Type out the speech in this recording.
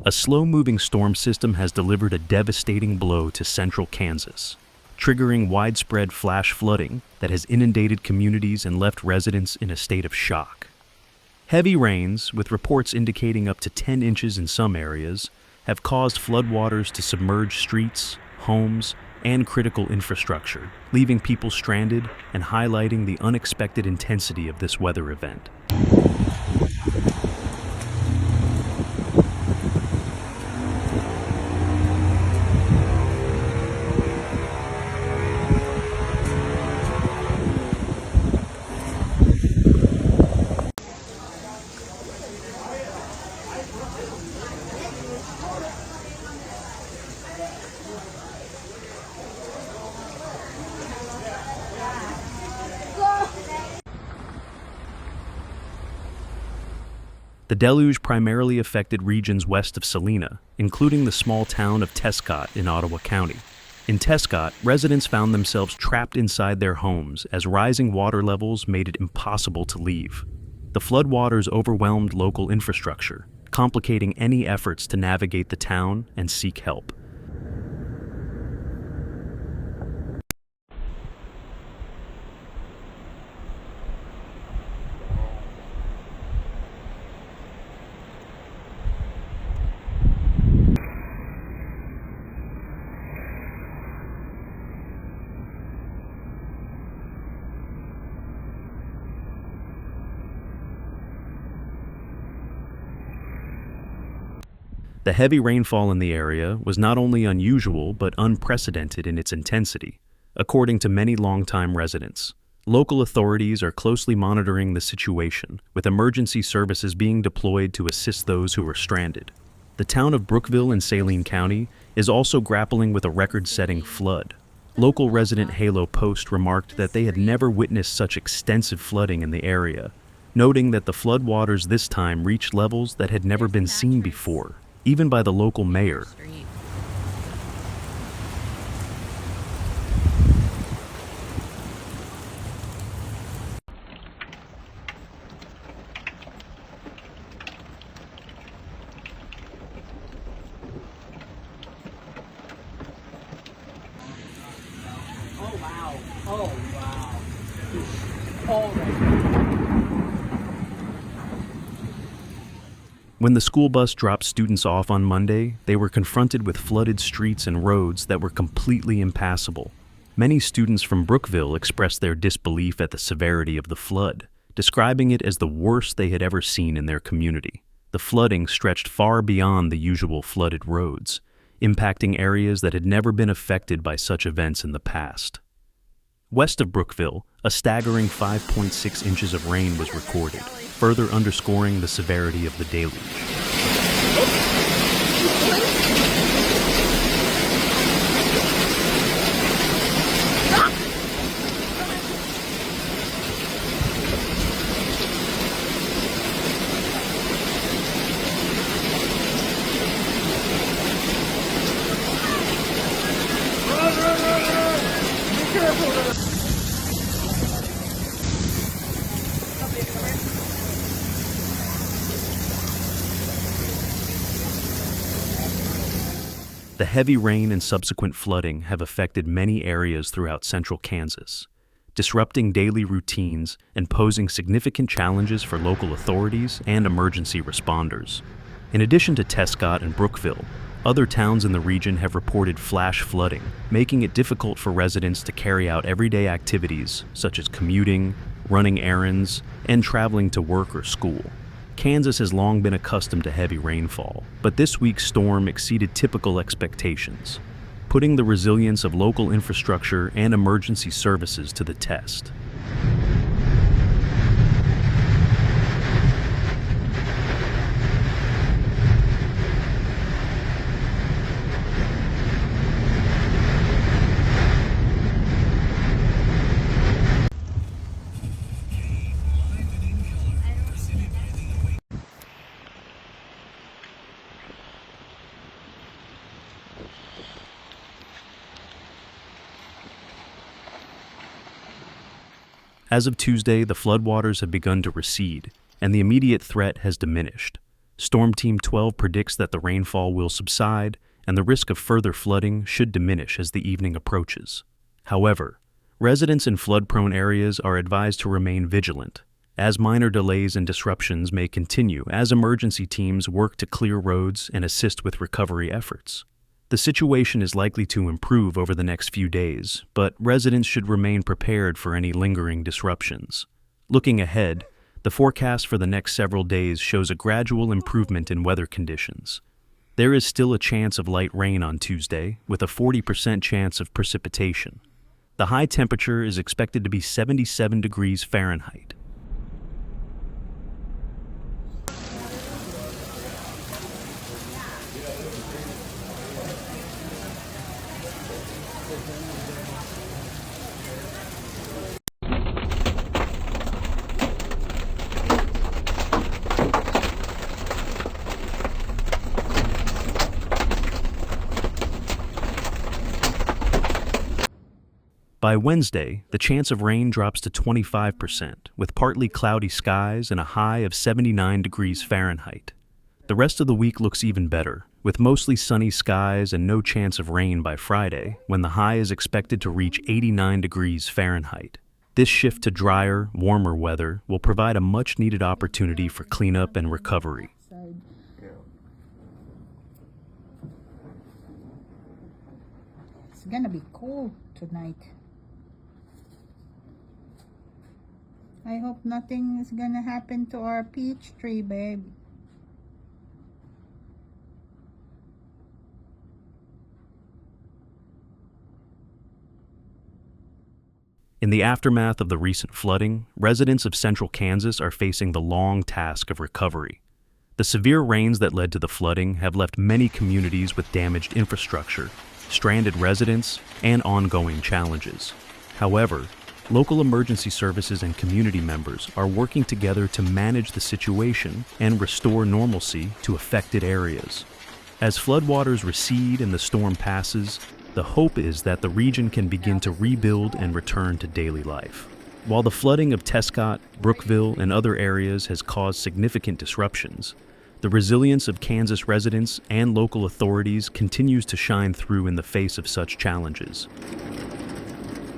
A slow-moving storm system has delivered a devastating blow to central Kansas, triggering widespread flash flooding that has inundated communities and left residents in a state of shock. Heavy rains, with reports indicating up to 10 inches in some areas, have caused floodwaters to submerge streets, homes, and critical infrastructure, leaving people stranded and highlighting the unexpected intensity of this weather event. The deluge primarily affected regions west of Salina, including the small town of Tescott in Ottawa County. In Tescott, residents found themselves trapped inside their homes as rising water levels made it impossible to leave. The floodwaters overwhelmed local infrastructure, complicating any efforts to navigate the town and seek help. The heavy rainfall in the area was not only unusual but unprecedented in its intensity, according to many longtime residents. Local authorities are closely monitoring the situation, with emergency services being deployed to assist those who are stranded. The town of Brookville in Saline County is also grappling with a record-setting flood. Local resident Halo Post remarked that they had never witnessed such extensive flooding in the area, noting that the floodwaters this time reached levels that had never been seen before, even by the local mayor. Oh wow. Oh wow. Oh my. When the school bus dropped students off on Monday, they were confronted with flooded streets and roads that were completely impassable. Many students from Brookville expressed their disbelief at the severity of the flood, describing it as the worst they had ever seen in their community. The flooding stretched far beyond the usual flooded roads, impacting areas that had never been affected by such events in the past. West of Brookville, a staggering 5.6 inches of rain was recorded, further underscoring the severity of the deluge. The heavy rain and subsequent flooding have affected many areas throughout central Kansas, disrupting daily routines and posing significant challenges for local authorities and emergency responders. In addition to Tescott and Brookville, other towns in the region have reported flash flooding, making it difficult for residents to carry out everyday activities such as commuting, running errands, and traveling to work or school. Kansas has long been accustomed to heavy rainfall, but this week's storm exceeded typical expectations, putting the resilience of local infrastructure and emergency services to the test. As of Tuesday, the floodwaters have begun to recede, and the immediate threat has diminished. Storm Team 12 predicts that the rainfall will subside and the risk of further flooding should diminish as the evening approaches. However, residents in flood-prone areas are advised to remain vigilant, as minor delays and disruptions may continue as emergency teams work to clear roads and assist with recovery efforts. The situation is likely to improve over the next few days, but residents should remain prepared for any lingering disruptions. Looking ahead, the forecast for the next several days shows a gradual improvement in weather conditions. There is still a chance of light rain on Tuesday, with a 40% chance of precipitation. The high temperature is expected to be 77 degrees Fahrenheit. By Wednesday, the chance of rain drops to 25%, with partly cloudy skies and a high of 79 degrees Fahrenheit. The rest of the week looks even better, with mostly sunny skies and no chance of rain by Friday, when the high is expected to reach 89 degrees Fahrenheit. This shift to drier, warmer weather will provide a much-needed opportunity for cleanup and recovery. It's gonna be cold tonight. I hope nothing is gonna happen to our peach tree, babe. In the aftermath of the recent flooding, residents of central Kansas are facing the long task of recovery. The severe rains that led to the flooding have left many communities with damaged infrastructure, stranded residents, and ongoing challenges. However, local emergency services and community members are working together to manage the situation and restore normalcy to affected areas. As floodwaters recede and the storm passes, the hope is that the region can begin to rebuild and return to daily life. While the flooding of Tescott, Brookville, and other areas has caused significant disruptions, the resilience of Kansas residents and local authorities continues to shine through in the face of such challenges.